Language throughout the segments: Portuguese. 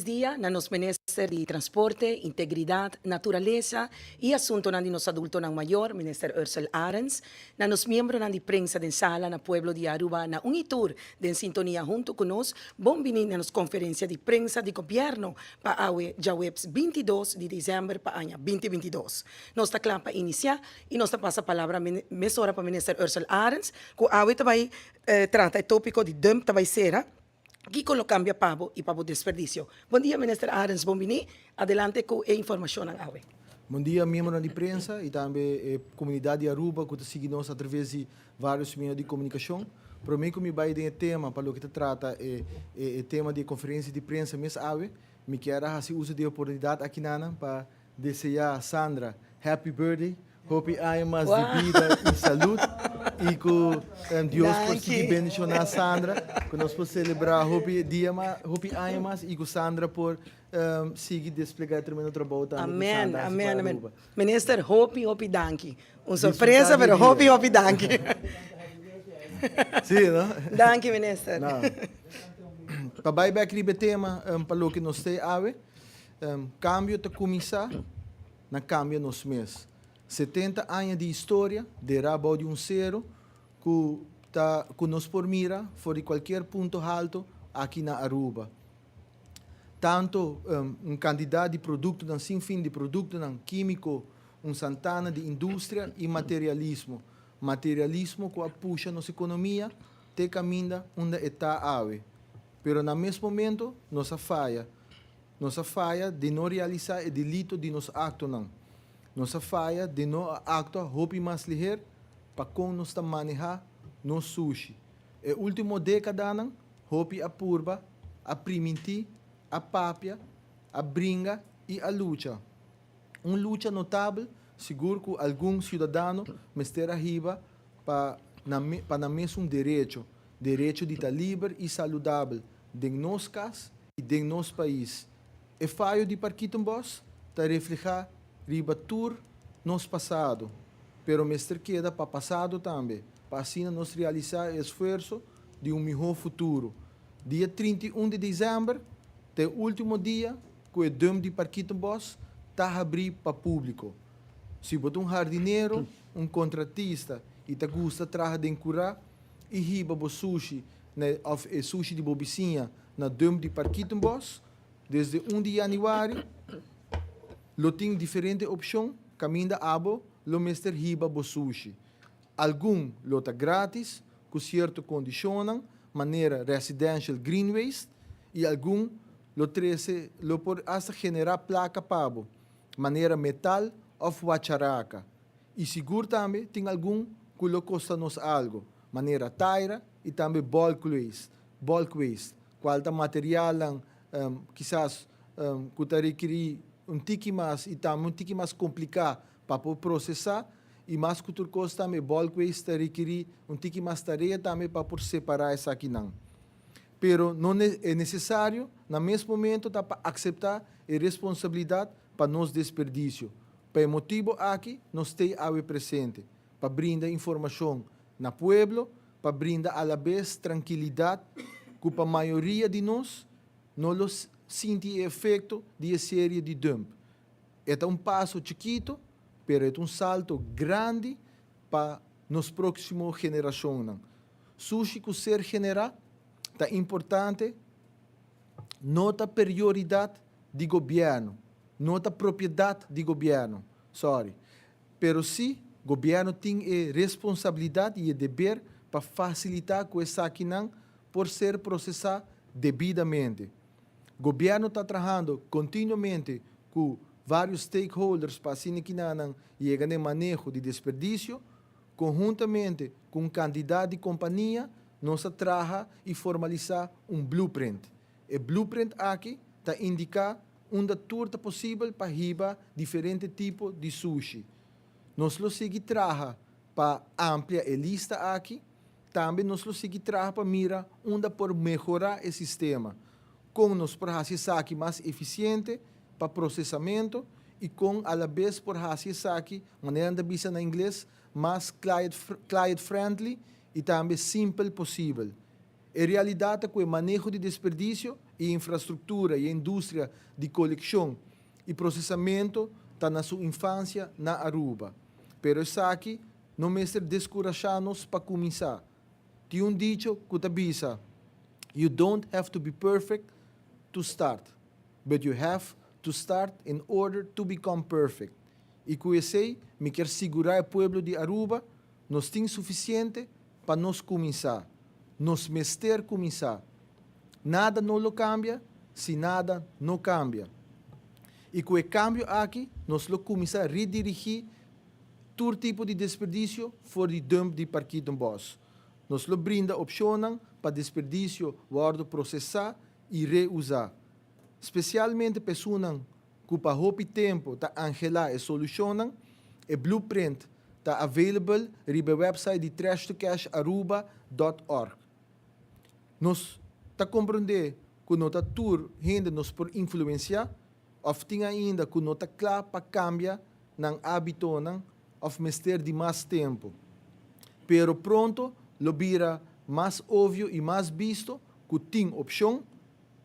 dia na nos Ministério de Transporte, Integridade, Natureza e Assunto na nos adulto ng maior, Minister Ursula Arens, na nos membro na de prensa den sala na Pueblo de Aruba na unitur den sintonia junto conosco, bom vinir na nos conferência de prensa de governo pa awe jawebs 22 de dezembro pa anya 2022. Nós está claro para iniciar e nós está passa a palavra mesora para Minister Ursula Arens, que awe também trata o tópico de dump também será Kiko lo cambia pavo e pavo desperdício. Bom dia, Minister Arens Bombini. Adelante com a informação ng AWE. Bom dia, membro da imprensa e também a comunidade de Aruba que está seguindo nós através de vários meios de comunicação. Para mim, como vai ter tema para o que trata é tema de conferência de prensa mês AWE, me quero fazer uso da oportunidade aqui para desejar a Sandra happy birthday. Hope I mais de vida e saúde e que Deus consiga bendicionar a Sandra, que nós possamos celebrar Hope I mais e que Sandra por seguir desplegar o trabalho também. Amém, amém, amém. Minister, Hope, danke. Uma surpresa, mas Hope, danke. Sim, não? Danke, Minister. Para baixo o tema, para o que nós temos, cambio de comissar, na cambio nos meses. 70 anos de história, de rabo de zero, que nos mira fora de qualquer ponto alto aqui na Aruba. Tanto quantidade de produto, sem fim de produto, químico, santana de indústria e materialismo. Materialismo que puxa nossa economia, te caminha onde está a ave. Pero no mesmo momento, nossa falha de não realizar o delito de nos actos não. Nossa falha de não actuar roupa mais ligeiro para como nós estamos manejar no sushi. A última década, roupa a purba, a primiti, a papia, a bringa e a luta. Uma luta notável, seguro que algum cidadão me esteja riba para mesmo direito de estar livre e saudável de nosso caso e de nosso país. O falho de Parquitumbos está reflejar riba tur nos passado, pero mestre queda para passado também, para assim nós realizar o esforço de melhor futuro. Dia 31 de dezembro, é o último dia que o dom de Parquitumbos está abrido para público. Se botar jardineiro, contratista e te gusta trabalhar de curar e riba o sushi, of sushi de bobicinha na dom de Parquitumbos, desde 1 de janeiro, lo tem diferente opção, caminha abo, lo mestre riba bo sushi. Algum lo tá grátis, com certo condicionam, maneira residential green waste, e algum lo por hasta generar placa pabo, maneira metal of wacharaca. E seguro também tem algum que lo custa nos algo, maneira taira e também bulk waste, qual tá material quizás que tá requerir tique mais e também tique mais complicado para processar e mais que outra coisa também bulk waste requerir tique mais tarefa também para por separar essa aqui não. Pero não é necessário no mesmo momento para aceitar a responsabilidade para nos desperdício. Por motivo aqui nós temos a presente para brindar informação na pueblo, para brindar a la vez tranquilidade que para a maioria de nós não los sente o efeito de série de dump. É passo chiquito, pero é salto grande para nos próximas gerações. Sushi que ser generado é importante, nota prioridade de governo, nota propriedade de governo, Pero se o governo tem a responsabilidade e o dever para facilitar que essa aqui por ser processado devidamente. O governo está trabalhando continuamente com vários stakeholders para assim que não chegar no manejo de desperdício, conjuntamente com quantidade de companhia, nós trabalhamos e formalizar blueprint. O blueprint aqui está indicar onde tudo é possível para riba diferentes tipos de sushi. Nós lo seguimos trabalhando para ampliar a lista aqui, também nós lo seguimos trabalhando para mirar onde por melhorar o sistema. Com nos por fazer saque mais eficiente para processamento e com a la vez por fazer saque, maneira de bisa na inglês, mais client friendly e também simples possível. A realidade é que o manejo de desperdício e infraestrutura e indústria de coleção e processamento está na sua infância na Aruba. Pero isso aqui não me ser descorajar-nos para começar. Tem um dicho que te avisa, you don't have to be perfect to start, but you have to start in order to become perfect. E com isso, me quer segurar o povo de Aruba, nós temos suficiente para nós começar, nós mester começar. Nada não lo cambia se nada não cambia. E com o cambio aqui, nós lo começar a redirigir todo tipo de desperdício for de dump de Parquito Bos. Nós lo brinda opções para desperdício, guardo, processar e reusar. Especialmente pessoas que para pouco tempo tá angelar e solucionam, e blueprint está available no website de trashtocasharuba.org. Nós tá compreender que nós tá tur gente nos por influenciar, ou tem ainda que nós tá claro para cambiar ng hábito of mester de mais tempo. Pero pronto, lo vira mais óbvio e mais visto que tem opção,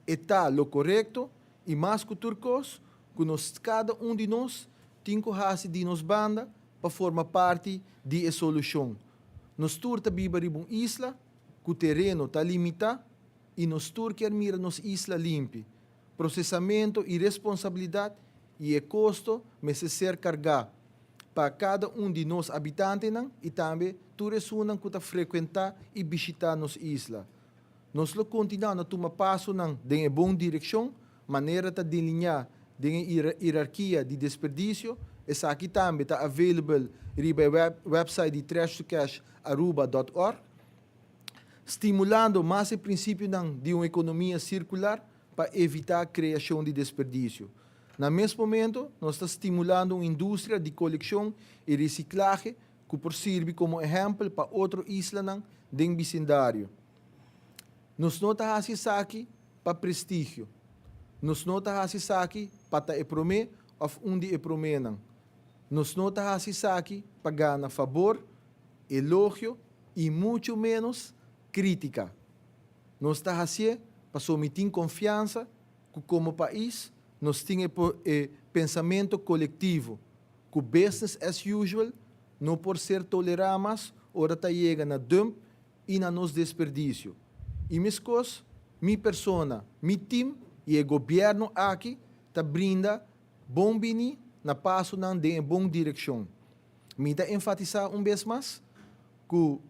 está lo correto e mais que turcos, que cada de nós tem que fazer de nos banda para formar parte de solução. Nós turta biba ribong isla, que o terreno está limitado e nós quer mira nos isla limpe. Processamento e responsabilidade e o custo me ser cargar para cada de nós habitantes e também todos que frequentar e visitar nos isla. Nós lo continuamos a tomar passo em boa direção, maneira de delinear de hierarquia de desperdício. Essa aqui também está available no website de trashtocasharuba.org, estimulando mais o princípio de uma economia circular para evitar a criação de desperdício. No mesmo momento, nós estamos estimulando uma indústria de coleção e reciclagem que por servir como exemplo para outras islas do vecindário. Nós não estamos fazendo aqui para prestígio. Nós não estamos fazendo aqui para epromê ou onde epromê. Nós não estamos fazendo aqui para ganhar favor, elogio e muito menos crítica. Nós estamos fazendo para someter confiança que como país nós temos pensamento coletivo, que business as usual não por ser toleramos, ora está chega na dump e na nos desperdício. E minhas coisas, minha persona, meu time e o governo aqui está brinda bom bini na passo de boa direção. Me está enfatizar vez mais que o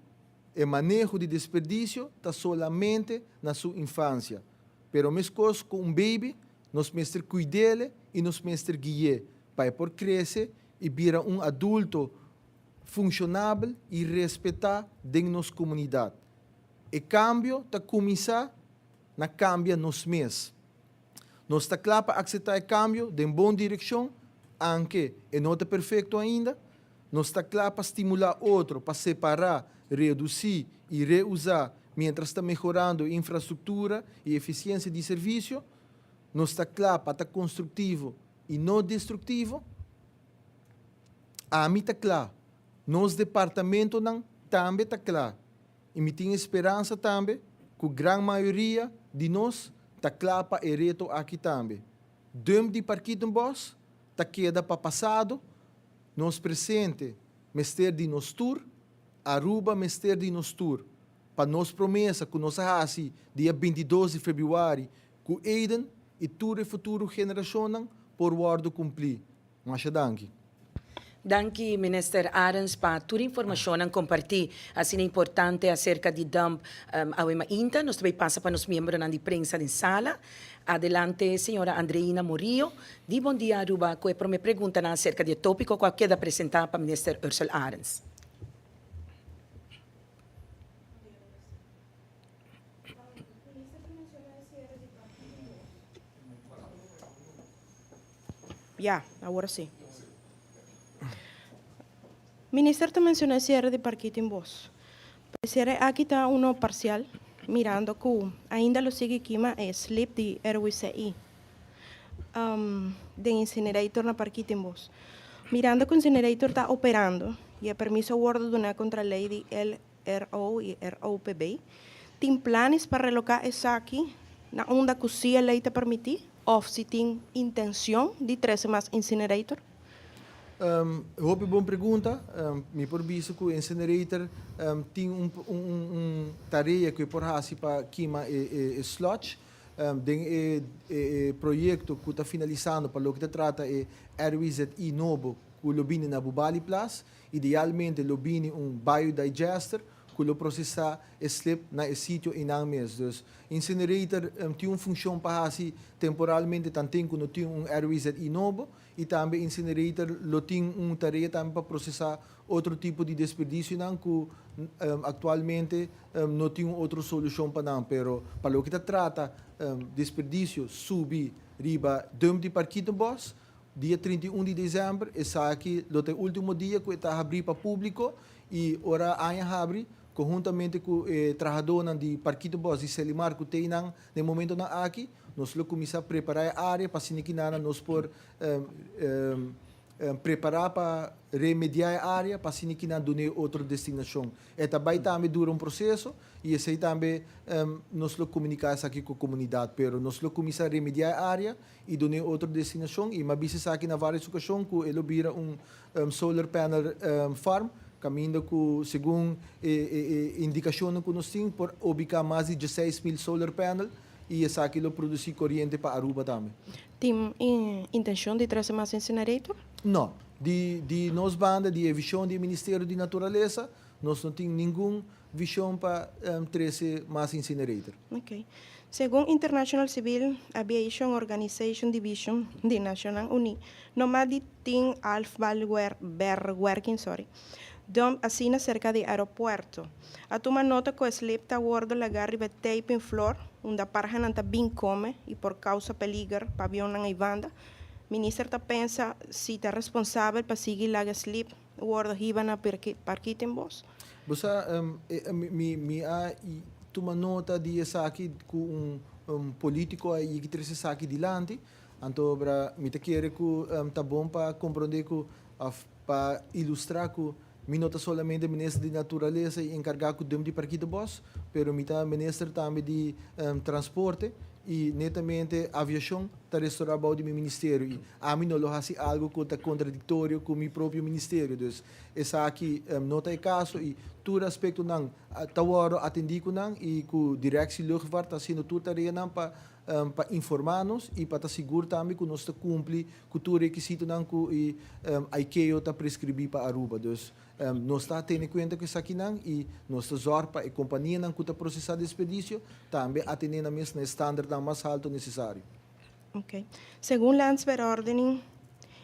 manejo de desperdício está solamente na sua infância. Pero minhas coisas com baby nós mestre cuidele e nós mestre guiar para por crescer e vira adulto funcionável e respeitar dentro da nossa comunidade. E cambio está começar na cambia nos mesmos. Nós está claro para aceitar o cambio de boa direção, anche e não está perfeito ainda. Nós está claro para estimular outro, para separar, reduzir e reusar, mientras está melhorando a infraestrutura e eficiência de serviço. Nós está claro para estar construtivo e não destrutivo. A mim está claro. Nos departamento também está claro. E me tem esperança também que a grande maioria de nós está claro para o reto aqui também. Dump de Parquito Bos está queda para passado, nos presente, mester de nos tour, Aruba mester de nos tour. Para nos promessa que nós fazemos dia 22 de fevereiro, que Aiden e toda a futura geração por guardo cumprir. Mas danke. Danke, Minister Arens, para toda a informação que compartilhou, assim importante acerca de dump ao Inta. Nós também passa para os membros da imprensa de sala. Adelante, senhora Andreina Morillo. De bom dia, Aruba, que é me pergunta acerca do tópico que queda apresentar para o Minister Ursula Arens. Ya, ahora sí. Ministro, te mencioné el cierre de Parquito Bos. El cierre aquí está uno parcial, mirando que ainda lo sigue quima es slip de RWCI, de incinerator na Parquito Bos. Mirando que o incinerator está operando y el permiso guardo de una contra ley de LRO y ROPB, ¿tiene planes para relocar eso aquí na onda que a lei te permitir, ou se tem intenção de trazer mais incinerator? Hoop boa pergunta. Me por visto que o incinerator tem tarefa que por hasi para queima sludge. Tem projeto que está finalizando para o que trata RWZI novo que lobine na Bubali Plus. Idealmente lobine biodigester que lo processa slip na sítio em um mês. Dus incinerator tem função para hasi temporalmente tanto que não tem RWZI novo e também incinerator lo tem tarefa também para processar outro tipo de desperdício não que atualmente não tem outra solução para não, pero para o que trata desperdício subir riba de parquito boss dia 31 de dezembro essa aqui é o último dia que está abrindo para público e ora aia abre conjuntamente com o trabalhador de Parquito Boss e Selimar que tem no momento na aqui nós vamos começar a preparar a área para que nós por preparar para remediar a área para que nós done outra destinação. E também dura processo e esse também nós vamos comunicar isso aqui com a comunidade, pero nós vamos começar a remediar a área e done outra destinação e mas isso aqui na várias ocasiões que ele vira solar panel farm caminho que, segundo indicação que nós temos, por ubicar mais de 16,000 solar panel e essa aqui produzir corrente para Aruba também. Tem intenção de trazer mais incinerator? Não. De nós banda, de visão do Ministério da Natureza, nós não temos nenhuma visão para trazer mais incinerator. Ok. Segundo International Civil Aviation Organization Division de Nations Unidas, nomadi tem working, dump assina cerca de aeropuerto. A toma nota que o slip está guardo lagar riba tape em flor, onde a parja não está bem come e por causa peligro para avião não banda. Minister ta pensa se está responsável para seguir laga slip guardo riba na parquita em boss. Bosa toma nota de essa aqui com político aí que traz essa aqui dilante. Então para me te querer que tá bom para compreender que para ilustrar que me nota solamente o ministro da Natureza e encarregado de Parquito Boss, pero me tá ministro também de transporte e netamente aviação está restaurado ao meu ministério e a mim não lo hace algo que está contraditório com o meu próprio ministério. Então, essa aqui nota é caso e todo aspecto não está atendido não e com direção luchtvaart está sendo tudo tarefa não para informar-nos e para segurar também que nós cumpre com todo requisito não que a ICAO está prescrever para Aruba. Então, nós está tendo em conta que isso aqui não e nós está zorra para a companhia não que está processando expedício também atendendo a mesma standard mais alto necessário. Ok. Segundo Landsverordening,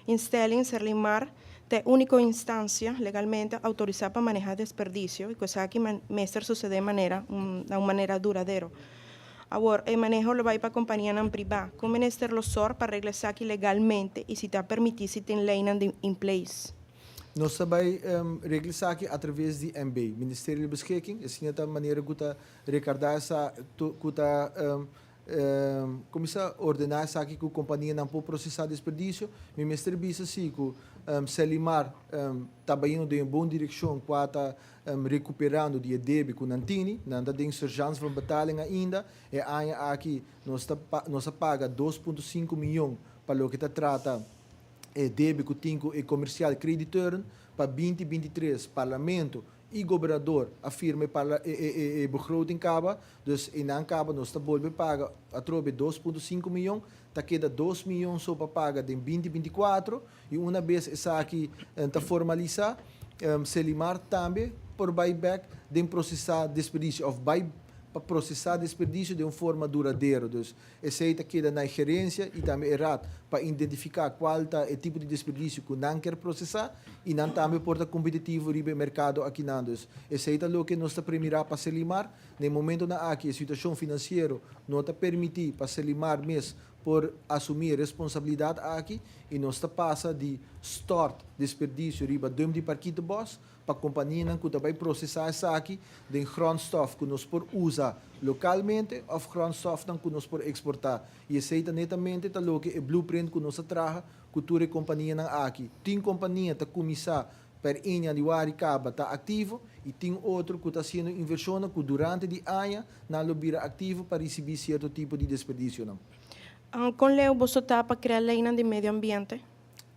instelling Serlimar é a única instância legalmente autorizada para manejar desperdício e coisa que mestre sucede de uma maneira duradoura. Agora, o manejo lo vai para a companhia não privada. Como minister lo sor para reglar isso aqui legalmente e se está permitido se tem lei in place? Nós também reglamos aqui através de MB, Ministério de Beschikking. Assim é a maneira que está recordar essa, que está começar a ordenar isso aqui que a companhia não pode processar desperdício. O Ministério disse assim que Selimar está indo em boa direção, que está recuperando de débito com Nantini, não tem surgência de betaling ainda. E aqui nós paga 2,5 milhões para o que trata débito e comercial creditor para 2023 parlamento e governador afirma para begroting caba dus in caba nós está bolbe paga a trobe 2,5 milhões tá queda 2 milhões só para paga em 2024 e uma vez essa aqui está formalizar Selimar também por buyback de processar desperdício of buy para processar desperdício de uma forma duradoura. Então, essa é queda na gerência e também errado para identificar qual é o tipo de desperdício que não quer processar e não também porta competitivo no mercado aqui. Essa é o que nós está primeiro para Selimar. No momento na aqui a situação financeira não está permitir para Selimar mesmo por assumir responsabilidade aqui e nós está passa de start desperdício riba de Parquito Boss para a companhia que vai processar isso aqui de grondstof que nós por usar localmente ou grondstof que nós por exportar. E esse é netamente o blueprint que nós traga cultura e companhia aqui. Tem companhia que começar per 1 januari acaba está ativo e tem outro que está sendo inversión que durante o ano não vira ativo para receber certo tipo de desperdício. Não. Com leu você está para criar lei de meio ambiente?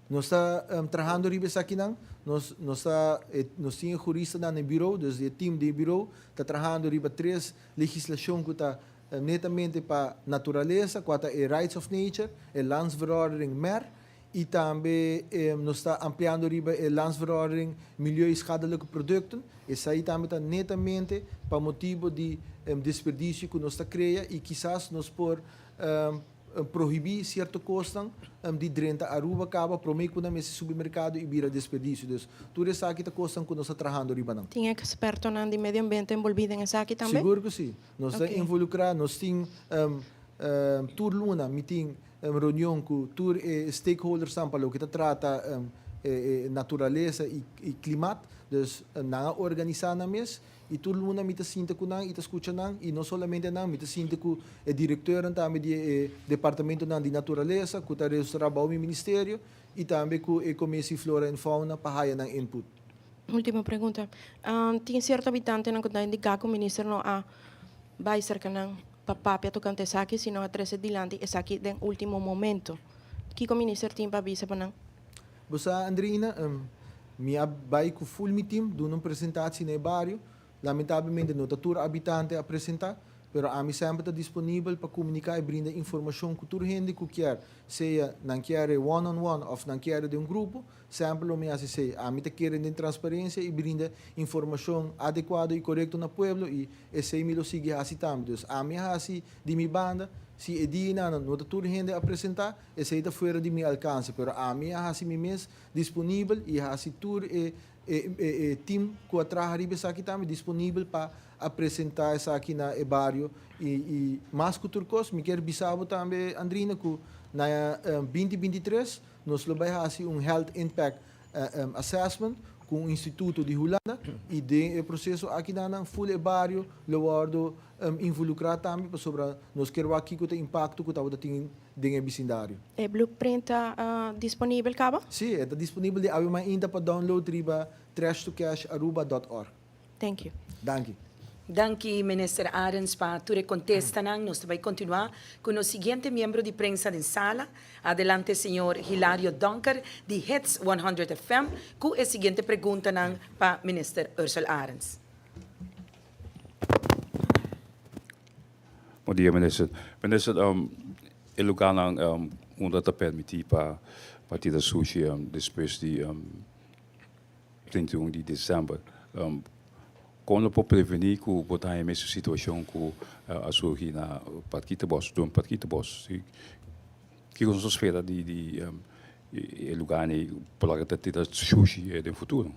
Nós estamos trabalhando riba aqui não. Nós temos jurista no bureau, dus o time do bureau está trabalhando riba 3 legislação que está netamente para natureza, que é Rights of Nature, a Landsverordening MER, e também nós estamos ampliando riba a Landsverordening Milieu e Schadelijke Producten. Isso aí também está netamente para motivo de desperdício que nós está criando e quizás nós por proibir certo custo de 30 Aruba acaba prometo na mesa supermercado e vira desperdício. Dus tudo isso aqui está custo que nós está trabalhando riba não. Tem experto de meio ambiente envolvido em isso aqui também? Seguro que sim. Nós estamos involucrados, nós temos tour luna, meeting, reunião com tour stakeholders para que trata natureza e clima, dus na organizar na mesa e todo mundo me sinta com nang, ita escuta nang, e não somente nang, me sinta com o diretor também do departamento de natureza, que está restaurando o ministério e também com o comércio flora e fauna para haya nang input. Última pergunta. Tem certo habitante na que indicar que o ministro não vai cerca ng papapia tocante sa akin, sino a 13 dilante, sa akin den último momento. Que o ministro tem para avisa pa nang? Bosa Andrina, minha vai com full meeting, do não apresentação no bairro. Lamentavelmente não está habitante a apresentar, pero a mim sempre está disponível para comunicar e brindar informação que todo gente que quer, seja não quer one-on-one ou não quer de grupo, sempre o me assiste. A mim está querendo transparência e brinda informação adequada e correta no povo e esse me lo sigue assim também. Então, a mim assim de minha banda, se é dia não está todo gente a apresentar, esse está fora de meu alcance, pero a mim assim mesmo disponível e assim tudo team que trabalha aqui também disponível para apresentar isso aqui na bairro e mais que turcos me quero bisabo também Andrina que na 2023 nós vamos fazer health impact assessment com o Instituto de Holanda e de processo aqui na full bairro lo involucrar também para sobre nós queremos aqui que o impacto que está tendo no vecindário. É blueprint disponível, Cabo? Sim, está disponível de abrir ainda para download riba trashtocasharuba.org. Thank you. Dank u. Danke, Minister Arens, para tu contesta. Nós vamos continuar com o seguinte membro de prensa da sala. Adelante, senhor Hilario Donker, de Hits 100 FM, com a seguinte pergunta para Minister Ursula Arens. Bom dia, minister. Minister, el lugar onde está permitido para partir da sushi depois de 31 de dezembro. Como pode prevenir que botar em essa situação que a surgir na Parquita Boss, do Parquita Boss, que nós espera de lugar para ter da sushi no futuro.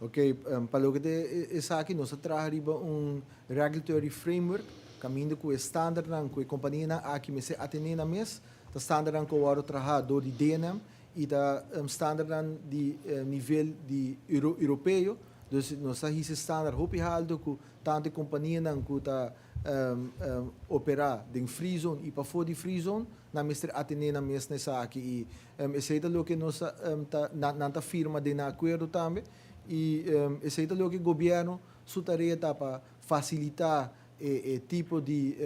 Ok, para o que é aqui nós trabalhamos regulatory framework, caminho com o standard com a companhia aqui me se atender na mesa, o standard com o trabalhador de DNM e da standard de nível de europeu. Dus nós temos esse standard hopi haldo que tante companhia que está operar em free zone e para fora de free zone na mestre atender na mesa nessa aqui e esse é o que nós na firma de acordo também e esse é o que o governo sua tarefa para facilitar tipo de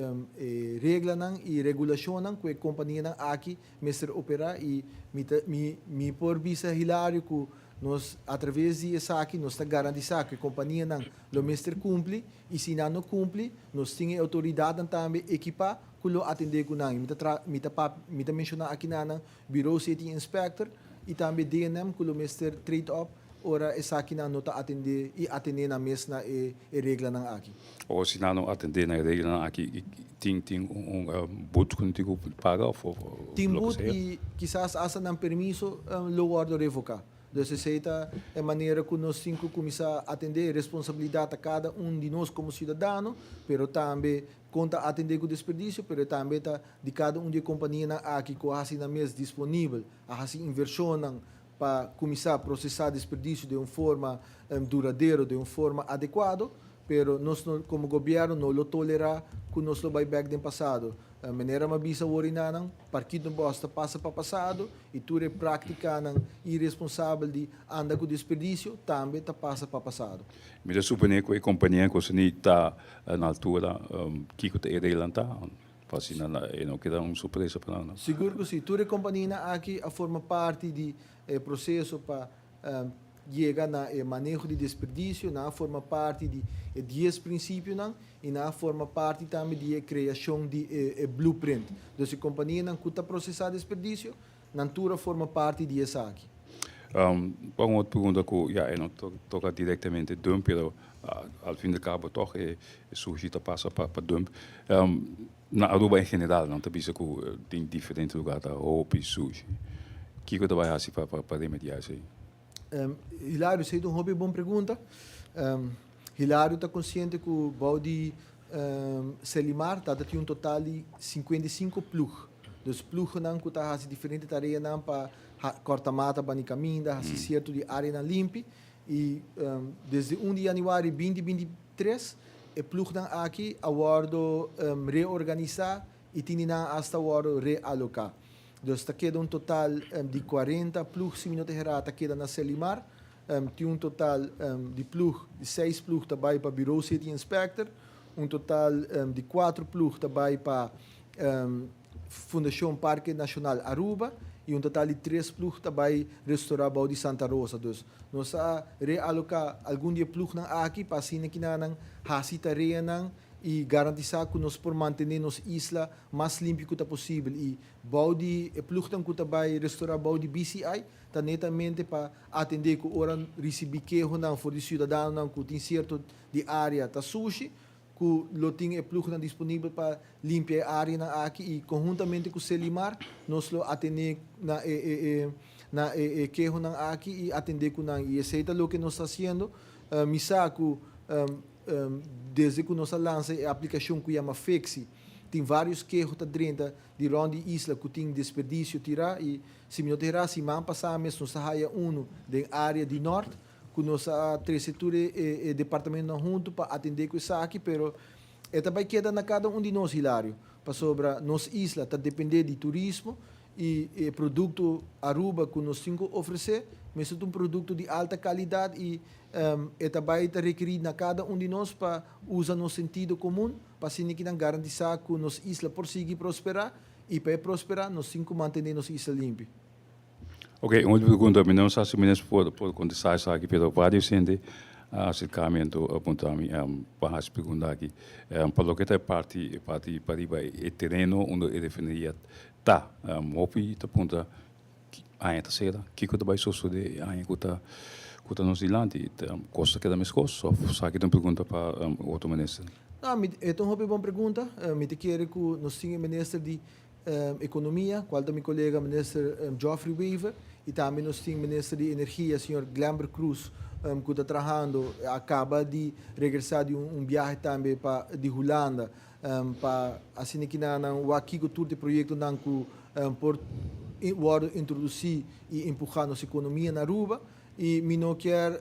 regra e regulação que a companhia aqui mestre operar e me por vista hilário que nós, através disso aqui, nós estamos garantindo que a companhia não mestre cumpre e se não cumpre, nós temos autoridade também equipar que lo atender com nós. Me mencionar aqui na Bureau City Inspector e também DNM que lo mestre trade-off ora essa aqui não está atender e atender na mesma regra não aqui. Ou se não atender na regra aqui, tem boot que tem que pagar ou tem boot e quizás essa não permisso lo guardo revocar. Dus essa é a maneira que nós temos que começar a atender a responsabilidade a cada de nós como cidadão, mas também conta atender com o desperdício, mas também de cada de companhia aqui que há na mesa disponível, há inversão para começar a processar desperdício de uma forma duradoura, de uma forma adequada, mas nós como governo não lo tolerar que nós lo buyback do passado. maneira mabisa wori nanang parquito bosta passa para passado e tu é prática nang irresponsável de anda com desperdício também tá passa para passado. Me da supone que a companhia que se está na altura que que é relanta, faz não queda surpresa para nós. Seguro que sim, tu é companhia aqui a forma parte de processo para chega na manejo de desperdício, na forma parte de 10 princípios e na forma parte também de criação de blueprint. Então, se a companhia não custa processar desperdício, natura forma parte de essa aqui. Para uma outra pergunta que já não toca diretamente dump, pero ao fim de cabo toch sujeita passa para dump. Na Aruba em geral, não te bisa que tem diferentes lugares da roupa e sushi. O que você vai fazer para remediar isso aí? Hilário, você tem uma boa pergunta. Hilário está consciente que o Baudi Selimar tem um total de 55 plug. Dos plug não que está fazendo diferentes tarefas não para cortar mata para caminho, fazer certo de área limpa e desde 1 de janeiro de 2023 o plug não aqui aguardo reorganizar e tem não hasta aguardo realocar. Então, está queda um total de 40 plugs, se não terá, está queda na Selimar. Tem um total de plug, de 6 plugs também para Bureau City Inspector, um total de 4 plugs também para Fundação Parque Nacional Aruba e um total de 3 plugs também Restaurant Baudi Santa Rosa. Então, nós vamos realocar algum dia plug aqui para assim que não hasi tarefa e garantizar que nós por manter nossa isla mais limpa que possível e Baudi plugtam que também restaurar Baudi BCI tá netamente para atender que ora receber queijo não for de cidadão não que tem certo de área tá sushi que lo tem plugtam disponível para limpar a área na aqui e conjuntamente com o Selimar nós lo atender na queijo na aqui e atender com não e esse é o que nós está fazendo misaco desde que nós lançamos a aplicação que chama Fexi, tem vários queijos dentro de ronde isla que tem desperdício tirar e se não tirar se man passar mesmo nós há da área de norte que nós três setores e departamento junto para atender com isso aqui, pero também queda na cada de nós Hilário para sobre nossa isla está depender de turismo e produto Aruba que nós temos que oferecer, mas é um produto de alta qualidade e também está requerido na cada de nós para usar no sentido comum, para assim que garantizar que nossa isla prossegue prosperar e para prosperar nós temos que manter nossa isla limpa. Ok, uma pergunta, não sei se o ministro pode contestar isso aqui, pero vários gente acercamento apontami para as perguntas aqui. Para o que é parte para o terreno onde ele definiria tá, hopi tá ponta a terceira, que vai suceder a que nos dilante, costa que da mesma coisa, só que tem pergunta para o outro ministro. Não, é uma boa pergunta. Me te quero que nós temos ministro de economia, qual também colega ministro Geoffrey Weaver e também nós temos ministro de energia, senhor Glamber Cruz, que está trabalhando, acaba de regressar de viagem também para de Holanda, para assim que não aqui que todo o projeto não que por introduzir e empurrar nossa economia na Aruba e me não quer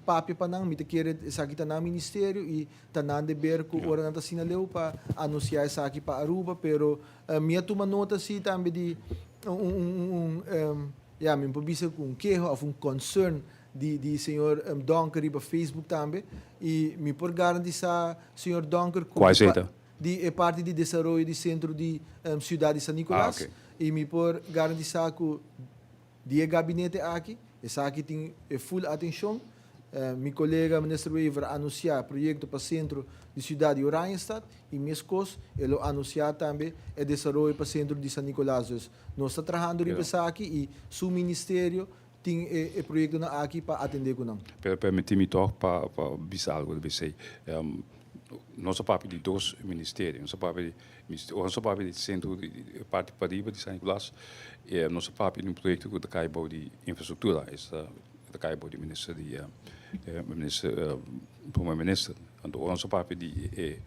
papi para não me te quer aqui tá na ministério e tá na de ver que ora não tá sinaleu para anunciar isso aqui para Aruba, pero minha toma nota se também de me pobisa com queijo ou concern de senhor Donker para Facebook também e me por garantizar senhor Donker de parte de desenvolvimento do centro de cidade de San Nicolás okay. E me por garantizar que de gabinete aqui essa aqui tem full atenção. Meu colega ministro Weaver anunciar projeto para o centro de cidade de Oranjestad e mescos ele anunciar também o desenvolvimento para o centro de San Nicolás. Nós estamos trabalhando nisso aqui e seu ministério tem o projeto aqui para atender com nós. Permite-me toch para bisar algo de BC. Nosso papel de dois ministérios, nosso papel de centro de parte pariba de San Nicolás, nosso papel no projeto que cai de infraestrutura, essa cai de ministro de primeiro-ministro. Então, nosso papel de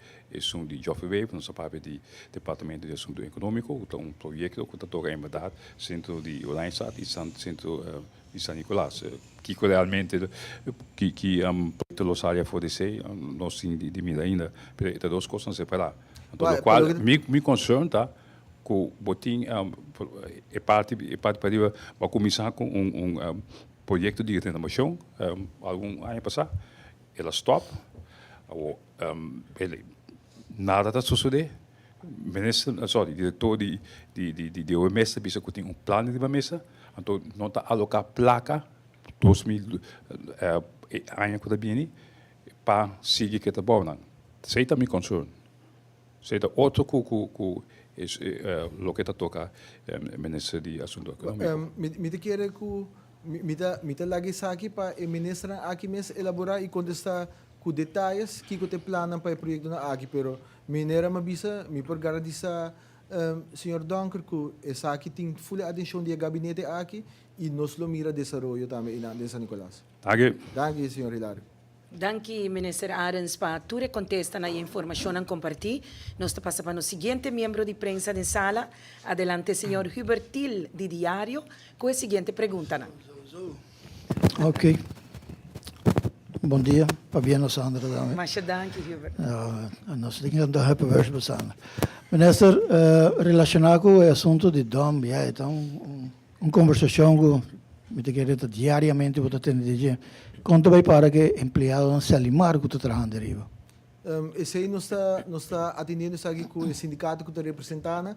de Geoffrey Weaver, nosso papel de departamento de assunto econômico, um projeto que está toca em verdade, centro de Oranjestad e centro de San Nicolás, que realmente los áreas for DC, não sim de mira ainda, pero é duas coisas separadas. Então, Vai, o qual pelo me concern tá que o botim é parte para vai começar com projeto de renovação algum ano passado, ela stop, ele nada está suceder. Minister, sorry, diretor de OMS bisa que tem plano de mesa, então não está alocar placa 2000 ano que viene para seguir que está bom não. Sei também concern. Sei da outro que lo que está toca ministro de assunto econômico. Me te quer que me te lagi sa aqui para o ministro aqui mesmo elaborar e contestar com detalhes que te planam para o projeto na aqui, pero minera mabisa me por garantir senhor Donker que essa aqui tem full atenção do gabinete aqui e nos lo mira desenvolvimento também em San Nicolás. Danke, senhor Hilario. Danke, Minister Arens, para tu contesta na informação a compartilhar. Nós passamos para o seguinte membro de prensa de sala. Adelante, senhor Hubert Till, de Diário, com a seguinte pergunta. Ok. Bom dia, Fabiano Sandra. Mas danke, Hubert. Nós temos que dar para ver Sandra. Minister, relacionado com o assunto de DOM, então, uma conversação que me quer diariamente para atender. Quanto vai para que empregado não se alimar que está trabalhando arriba? Esse aí nós está atendendo aqui com o sindicato que está representando.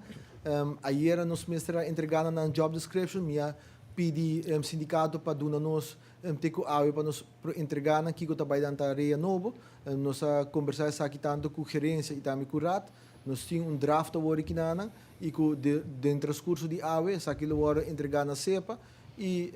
Ayer nós entregando na job description, minha pedi sindicato para dar nos teco awe para nos entregar aqui que está trabalhando na área novo. Nós conversar aqui tanto com gerência e também com o RAT. Nós temos draft agora aqui na e com dentro do transcurso de awe, essa aqui agora entregar na CEPA. E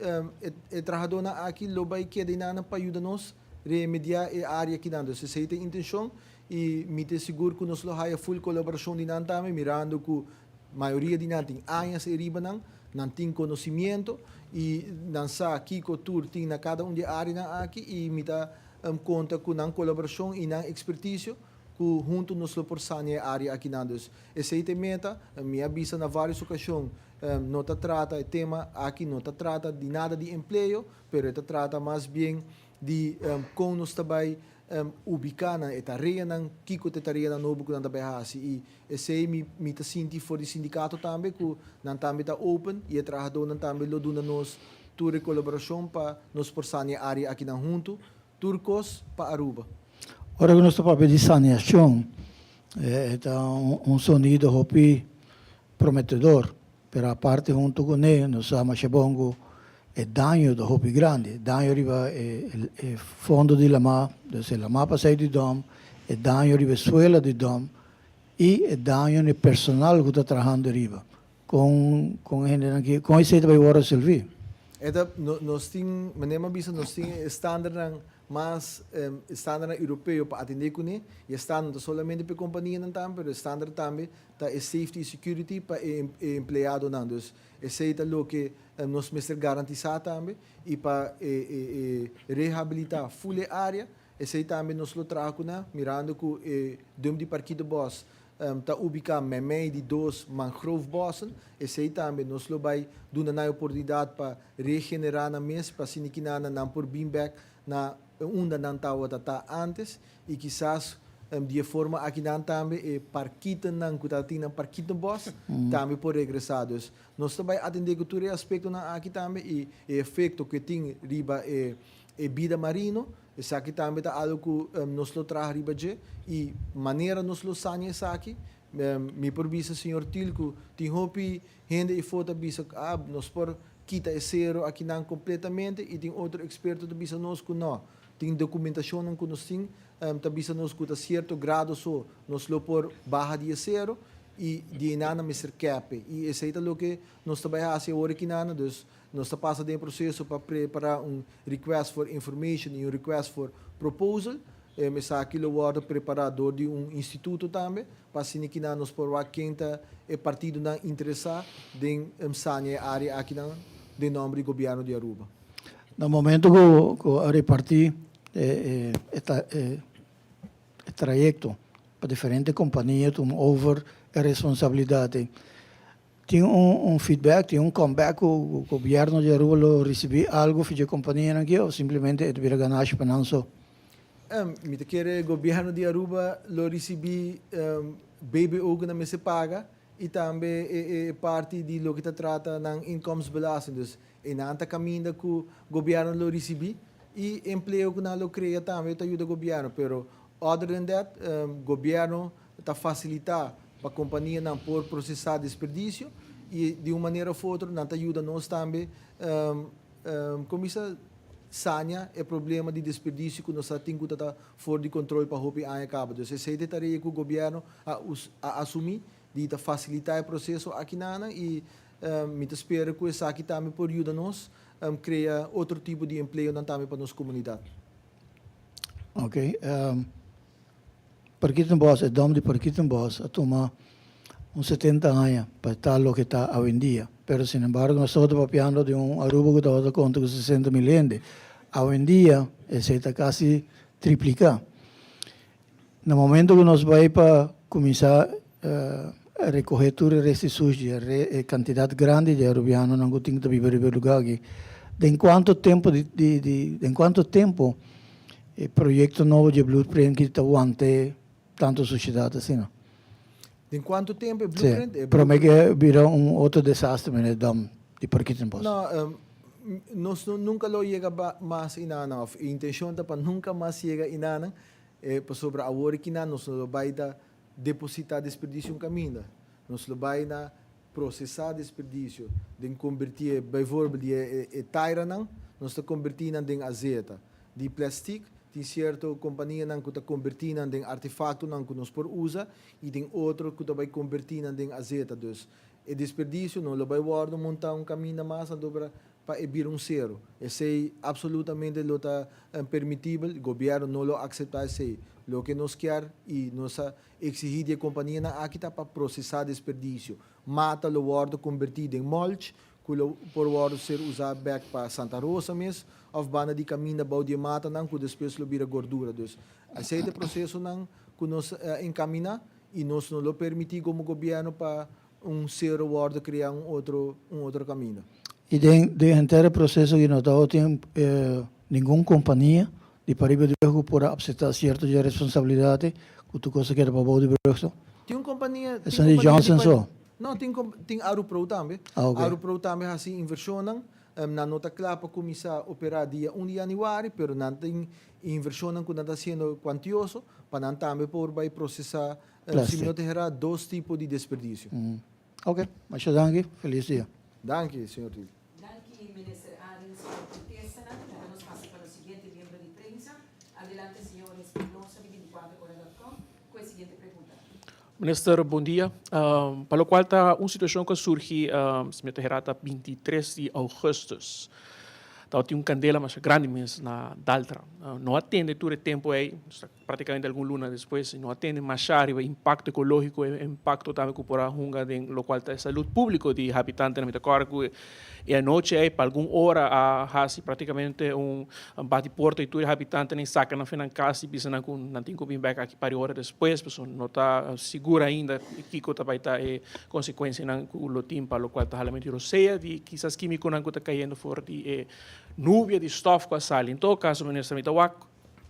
o trabalhador aqui lo vai que de nada para ajudar-nos a remediar a área aqui dentro. Se tem intenção e me te seguro que nós lo haya full colaboração de nada também, mirando que a maioria de nada tem anos e riba não tem conhecimento e não sabe aqui que tour tem na cada de área aqui e me dá conta com a colaboração e a expertise que junto nós lo por sanear a área aqui dentro. Esse é meta, me avisa na várias ocasiões. Não está trata o tema aqui não está trata de nada de emprego, pero está trata mais bem de como nós também ubicar na etaria nan kiko etaria na novo que nanda behasi e esse me está senti for o sindicato também que nan também está open e o trabalhador nan também lo duna nos tour colaboração para nos por sanear área aqui na junto turcos para Aruba. Ora que nós estamos para pedir saneação, é sonido hopi prometedor. Pero a parte junto com ele, nós sabemos que é dano do Hopi Grande, dano arriba o fundo de Lama, se Lama passa de dom, é dano arriba a suela de dom e é dano no personal que está trabalhando arriba. Com isso vai agora servir. Nós temos, nós temos standard mas standard europeu para atender com ele e standard somente para a companhia não também, mas standard também tá é safety e security para empregado não, então esse é o que nós mestre garantizar também e para reabilitar full área, esse também nós lo trago na mirando que o dom de parque de boss está ubicado em meio de dois mangrove bosses, esse também nós lo vai dar na oportunidade para regenerar na mês para se não por beanbag na onde não estava antes e quizás de forma aqui não também parquita não que está tendo parquita boss também por regressados nós também atender que todo aspecto na aqui também e efeito que tem riba vida marino esse aqui também está algo que nós lo traz riba de e maneira nós lo sanya essa aqui me por visa senhor Tilco tem hopi gente e foto visa nós por quita é zero aqui não completamente e tem outro experto que visa nós que não tem documentação que nós temos tabisa nos que certo grado so nos lo por barra de zero e de nada Mr. Cap e esse é o que nós trabalhamos agora aqui nada dus nós está passando em processo para preparar request for information e request for proposal mas aquilo agora preparador de instituto também para se que nós por quem é partido não interessar em sanear área aqui não de nome do governo de Aruba. No momento que a repartir trajecto para diferentes companhias, over a responsabilidade. Tinha feedback, tinha comeback, o governo de Aruba recebeu algo de companhia aqui ou simplesmente é vir ganhar para não só? me te quer o governo de Aruba lo recebi BBO que não me se paga e também é parte de lo que te trata ng inkomensbelasting. Dus inanta caminho que o governo lo recebi e emprego que não lo cria também te ajuda o governo. Pero other than that, governo está facilitar para a companhia não por processar desperdício e de uma maneira ou outra não te ajuda nós também como isso sanya é problema de desperdício que nós temos que estar fora de controle para roubar a cabo. Então, essa é a tarefa que o governo a assumir de facilitar o processo aqui na e me espero que isso aqui também por ajuda nós criar outro tipo de emprego também para a nossa comunidade. Ok. Parquitenbos, é dom de Parquitenbos, a tomar 70 anos para estar lo que está hoje em dia. Pero, sin embargo, nós estamos papiando de Aruba que estava conta com 60 milhões. Hoje em dia, esse está quase triplicar. No momento que nós vamos para começar a recolher tudo o resto sujo, a quantidade grande de arubianos não tem que viver em lugar aqui. Em quanto tempo o projeto novo de Blueprint que está aguante tanto sociedade assim, não? Em quanto tempo? Sim, para mim que virá outro desastre, né, de Parquitenbos. Não, nós nunca lo chega mais inana. A intenção é para nunca mais chegar inana. Para sobre a hora que nós vai depositar desperdício em caminho. Nós vai processar desperdício, de convertir, por exemplo, de taira nós está convertindo em azeite, de plástico. Tem certa companhia que está convertindo em artefato que nós por usa e tem outro que está convertindo em azeite. Então, o desperdício não vai guardar montar caminho mais para evitar zero. Isso é absolutamente permitível. O governo não lo aceita isso. O que nós quer e nós exigir da companhia aqui está para processar desperdício. Mata o guarda convertido em mulch, que por guarda ser usado back para Santa Rosa mesmo, ou bana de caminho da de mata não que depois lo vira gordura. Então, esse é o processo que nós encaminhamos e nós não lo permitimos como governo para zero guarda criar outro caminho. E dentro do processo que não tem nenhuma companhia de Paribe de Brugge por aceitar certa responsabilidade que tu coisa que era para o de Brugge? Tem uma companhia... É de Johnson só? Não, tem Arupro também. Okay. Arupro também assim inversão na nota clara para começar a operar dia 1 de janeiro, pero não tem inversão que está sendo quantioso, para não também por processar se não terá dois tipos de desperdício. Ok, mas danke, feliz dia. Danke, senhor Rio. Danke, Minister Arens, por contesta. Nos pasa para o seguinte miembro de prensa. Adelante, senhor Espinosa, de 24horas.com, com a seguinte pergunta. Minister, bom dia. Para o qual está uma situação que surge, se me terrata 23 de agosto. Tem candela mais grande mesmo na Daltra. Não atende todo o tempo aí, praticamente algum luna depois, não atende mais o impacto ecológico, o impacto também que porá hunga de local da saúde pública de habitantes na Metacorgo. E a noite aí, para alguma hora, há praticamente bate-porta e todo habitante nem saca na final casa e bisa não tem que vir back aqui para hora depois, pessoa não está segura ainda que que vai estar consequência não o lotim para o qual está realmente roceia de quizás químico não está caindo fora de nuvem de estofa com a sal. Em todo caso, ministro Mitawak,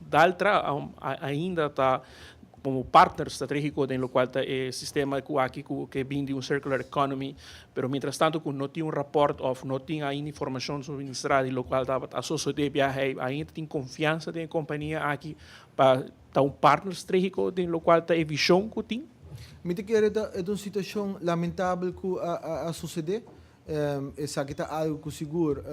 Daltra ainda está como partner estratégico no qual está o sistema que vem de circular economy, pero mientras tanto não tem rapport ou não tem ainda informação subministrada no qual está a sociedade ainda tem confiança da companhia aqui para estar partner estratégico no qual está a visão que tem. Me te quero é uma situação lamentável que a sociedade essa que está algo que seguro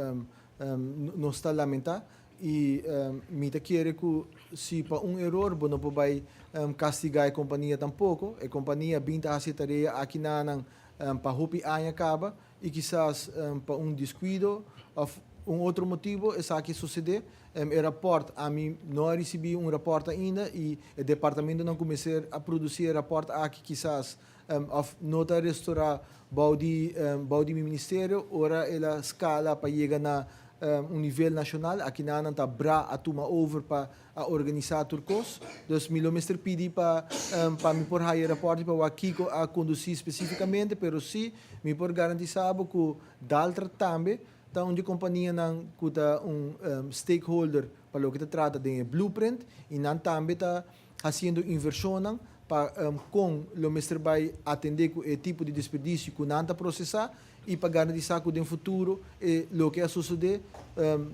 não está lamentar e me te quero que se para erro não vai castigar a companhia tampouco, a companhia binta a tarefa aqui na para hopi acaba e quizás para descuido ou outro motivo essa que sucede o rapport a mim não recebi rapport ainda e o departamento não começar a produzir rapport aqui quizás não está restaurar baudi ministério ora ela escala para chegar na nível nacional aqui na está bra a tomar over para a organizar turcos dus milo mister pedi para me por higher rapport para aqui a conduzir especificamente pero sim me por garantizar que Daltra também tá onde a companhia não cuta stakeholder para lo que trata de blueprint e não também está fazendo inversão para com o mestre vai atender com o tipo de desperdício que não está processar e para garantizar que no futuro o que suceder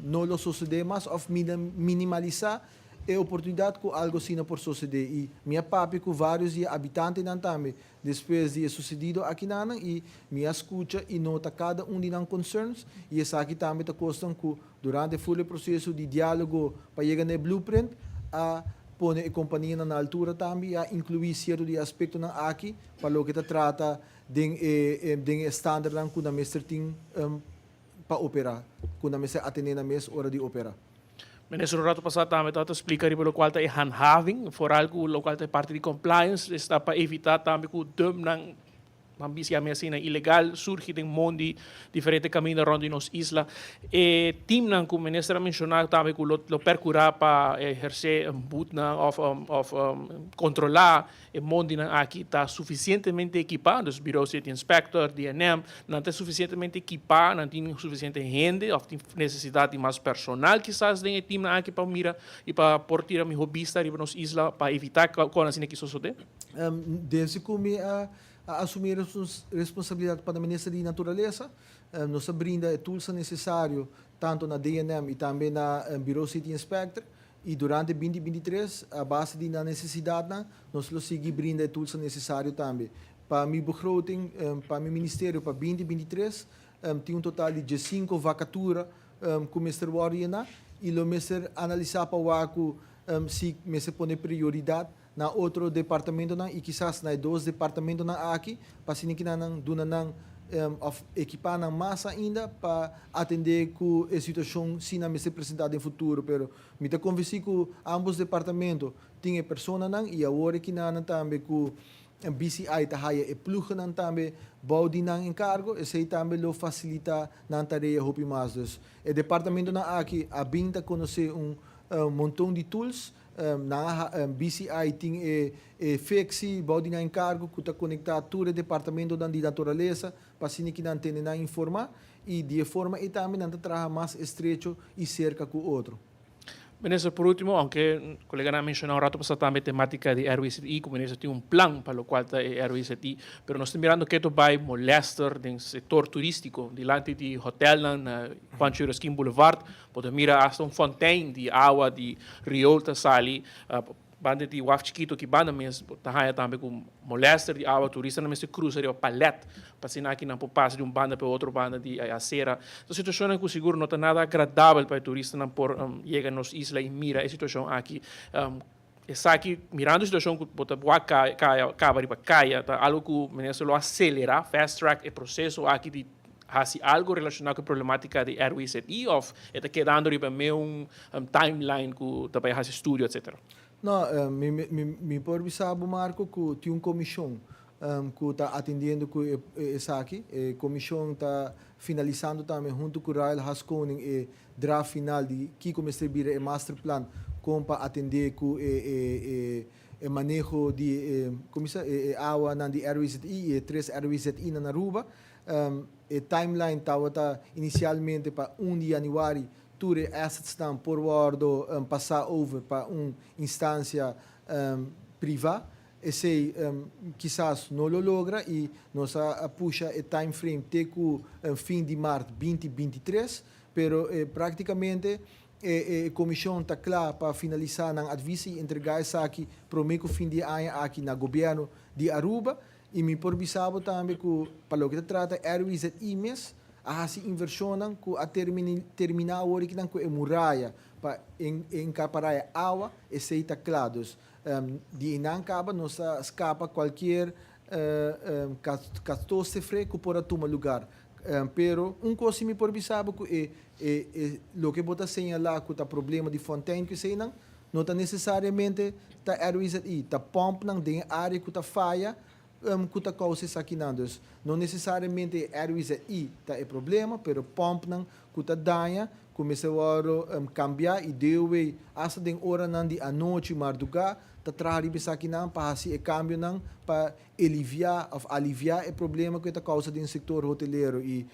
não lo suceder mais ou minimalizar a oportunidade que algo assim por suceder. E minha papi com vários habitantes não também depois de sucedido aqui não e minha escuta e nota cada de não concerns e essa aqui também está costando que durante o processo de diálogo para chegar no blueprint a pone a companhia na altura também a incluir certo de aspecto na aqui para o que trata de standard que o mestre tem para operar, que o mestre atender na mesma hora de operar. Ministro, no rato passado também está a explicar pelo qual é handhaving, for algo o qual é parte de compliance, está para evitar também que o dum não ambisca assim ilegal surge de mundo diferente caminho onde nos isla e team nan como ministra mencionar também que lo percurar para exercer butna of controlar o mundo aqui está suficientemente equipado, os bureaus de inspector, DNM, não está suficientemente equipado, não tem suficiente gente, ou tem necessidade de mais personal quizás de team aqui para mira e para portar mi hobbyista para nos isla para evitar quando assim que isso sucede. Desde que a assumir a responsabilidade para a Ministra de Natureza, nos brinda o tools necessário tanto na DNM e também na Bureau City Inspector e durante 2023 a base de necessidade nós seguimos brinda o tools necessário também para minha begroting para meu ministério para 2023 tem total de 5 vacaturas que o Mr. Warrior e o Mr. analisar para o se Mr. põe prioridade na outro departamento e quizás na 2 departamentos aqui para se que não duna equipar na massa ainda para atender com a situação se não se apresentar no futuro, pero me te convenci que ambos departamentos tinha pessoa não e agora que não também com BCI tá haia e plug não também bau de não encargo e sei também lo facilita na tarefa hopi mais dus o departamento na aqui a binta conhecer montão de tools na BCI tem flexi body na encargo que está conectado a todo o departamento de natureza para assim que não tem nada informar e de forma e também não trabalha mais estreito e cerca com o outro. Ministro, por último, aunque o colega mencionou um rato passado também a temática de RWCI, como ministro tem plan para o qual é RWCI, mas nós estamos mirando que isso vai molestar no setor turístico, delante de hotel na Pancho Skin Boulevard, pode mirar hasta fontaine de água de Riolta Sali, banda de waf chiquito que banda mesmo tá também com molester de água turista na mesma cruza de palete para se aqui não passa de banda para outra banda de acera. Então situação é que seguro não está nada agradável para o turista não por chega nos isla e mira a situação aqui está aqui mirando a situação que bota boa caia tá algo que o ministro lo acelera fast track o processo aqui de se algo relacionado com a problemática de RWCI ou está quedando para meio timeline que também faz estudo etc. Não, me por sabe Marco que tem comissão que está atendendo com essa aqui, a comissão está finalizando também junto com o Rael Haskoning e draft final de que começa a vir o master plan como para atender com o manejo de água na de RWCI e 3 RWCI na Aruba. A timeline estava inicialmente para 1 de janeiro todos os assets estão por bordo passar over para uma instância privada. Esse quizás não lo logra e nós puxa o time frame até o fim de março 2023, pero praticamente a comissão está clara para finalizar na aviso e entregar isso aqui para o fim de ano aqui no governo de Aruba e me por bisabo também que para o que trata RWCI mês a inversão que a terminar o que não é muralha para encaparar a água e seita claros de não acaba nos escapa qualquer catástrofe que pode tomar lugar pero coisa me por bisabo que o que bota señalar que o problema de fontaine que sei não está necessariamente tá RWCI tá pompa não tem área que tá falha que está causando aqui não necessariamente RWCI tá é problema, pero pompa não que está danha começa a cambiar e deu hasta den hora não de a noite madrugada tá trabalhando isso aqui não para assim o câmbio não para aliviar o problema que está causando no setor hoteleiro e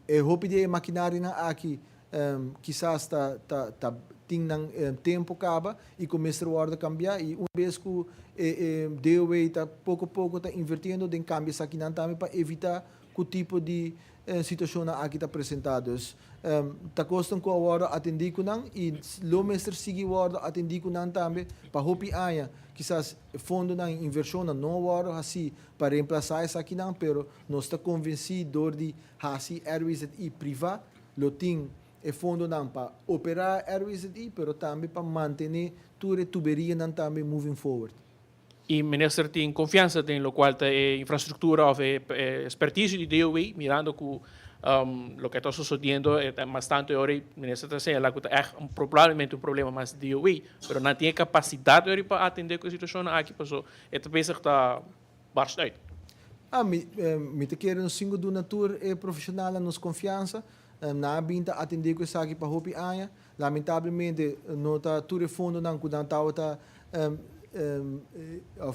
o roupa de maquinária aqui quizás tem tempo acaba e começa a cambiar e uma vez que DOA está pouco a pouco está invertendo tem cambios aqui também para evitar que o tipo de situação aqui está apresentado. Está costando com a hora atender com não e o mestre seguir a hora atender com não também para hopi aia quizás fundo na inversão não hora assim para reemplaçar isso aqui não, pero nós está convencido de assim airways e privado lo tem e fundo não para operar airways e pero também para manter toda tuberia não também moving forward. E o ministro tem confiança em lo qual é infraestrutura ou expertise de DOE, mirando que lo que está sucedendo é bastante hora, o ministro está dizendo que é provavelmente um problema mais de DOE, mas não tem capacidade para atender a situação aqui, porque é pensa que está bastante uit. Me te quero singo do natura e profissional nos confiança, na binta atender com isso aqui para hopi aia, lamentavelmente não está tudo fundo não que não está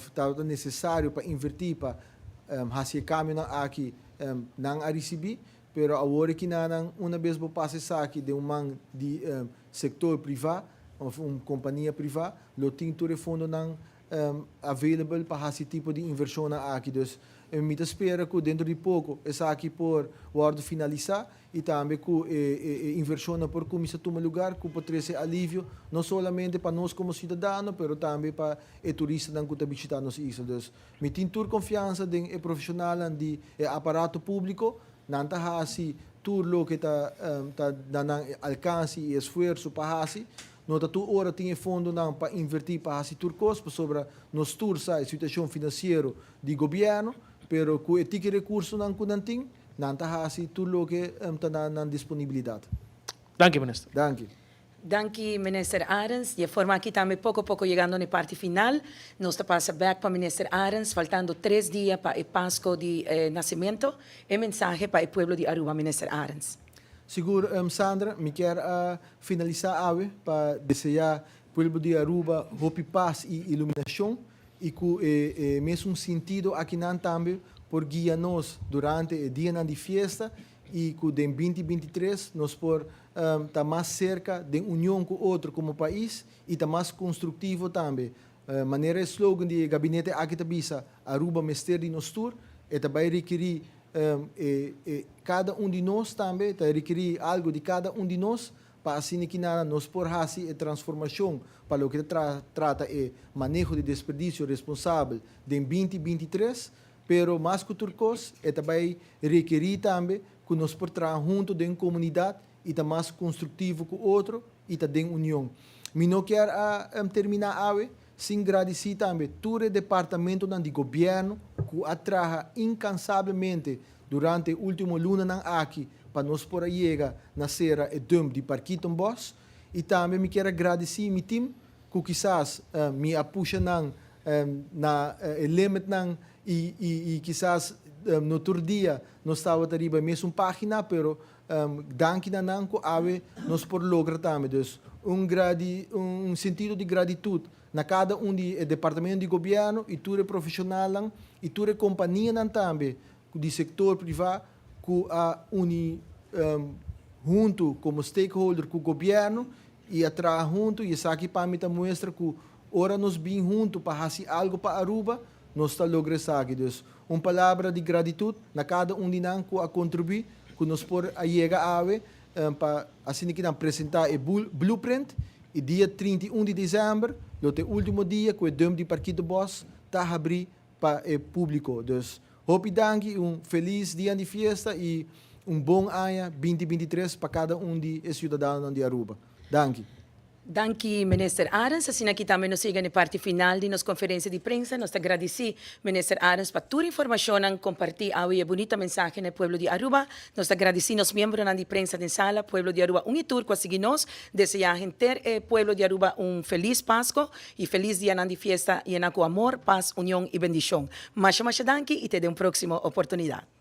está necessário para invertir para fazer caminho aqui não a receber, pero agora que não uma vez vou passar isso aqui de man de setor privado ou uma companhia privada, lo tem todo fundo não available para esse tipo de inversão aqui, dus me espera que dentro de pouco isso aqui por guardo finalizar e também que inversão por começar a tomar lugar que pode ser alívio não somente para nós como cidadãos, mas também para os turistas que estão visitando nossa isla. Dus me tenho toda confiança em profissional de aparato público, não está assim tudo que está dando alcance e esforço para assim. Nota tu ora tinha fundo não para invertir para esse turcos sobre nos tursa a situação financeira do governo, pero com esse recurso não tem, não está assim tudo que está na disponibilidade. Dank ministro. Danke. Danke, minister Arens. De forma aqui também, pouco a pouco, chegando na parte final. Nós passa back para minister Arens, faltando 3 dias para o Páscoa de nascimento. E mensagem para o povo de Aruba, minister Arens. Seguro, Sandra, me quero finalizar para desejar ao povo de Aruba hope, paz e iluminação e com mesmo sentido aqui também por guiar-nos durante o dia de festa e que em 2023 nós por estar mais cerca de união com outro como país e estar mais construtivo também. Maneira slogan do gabinete aqui tabisa Aruba Mestre de Nostur e também requerir cada de nós também, requerir algo de cada de nós para assim que nós por fazer a transformação para o que trata o manejo de desperdício responsável de 2023, pero mais que turcos e também requerir também que nós por trabalhar junto de uma comunidade e tá mais construtivo com o outro e tá de união. Me não quero terminar sem agradecer também todo o departamento do governo que trabalha incansavelmente durante o último luna aqui para nós por chegar na serra e dump de Parquito Boss e também me quero agradecer meu time que quizás me apuxa na limite e quizás no outro dia nós estava arriba mesmo página, pero danke na que nós por lograr também dus sentido de gratitude na cada de departamento de governo e tudo profissional e tudo companhia também do setor privado que junto como stakeholder com o governo e atrás junto e isso aqui para mim mostra que ora nós bem junto para fazer algo para Aruba nós está logrando isso aqui. Dus uma palavra de gratitude na cada de nós que a contribuir que nós por chegar para assim que apresentar o blueprint e dia 31 de dezembro o último dia que o dump de Parquito Boss está abrir para o público. Dus hope danke, feliz dia de festa e bom ano 2023 para cada de cidadãos de Aruba. Danke. Danke, minister Arens. Assim aqui também nos siga na parte final de nossa conferência de imprensa. Nós agradecemos, minister Arens, por toda a informação que compartilhou a bonita mensagem no povo de Aruba. Nós agradecemos aos membros da imprensa da sala, povo de Aruba, tour que seguir nós. Desejamos ter o povo de Aruba feliz Páscoa e feliz dia de festa, llena com amor, paz, união e bendição. Mas danke e te dê uma próxima oportunidade.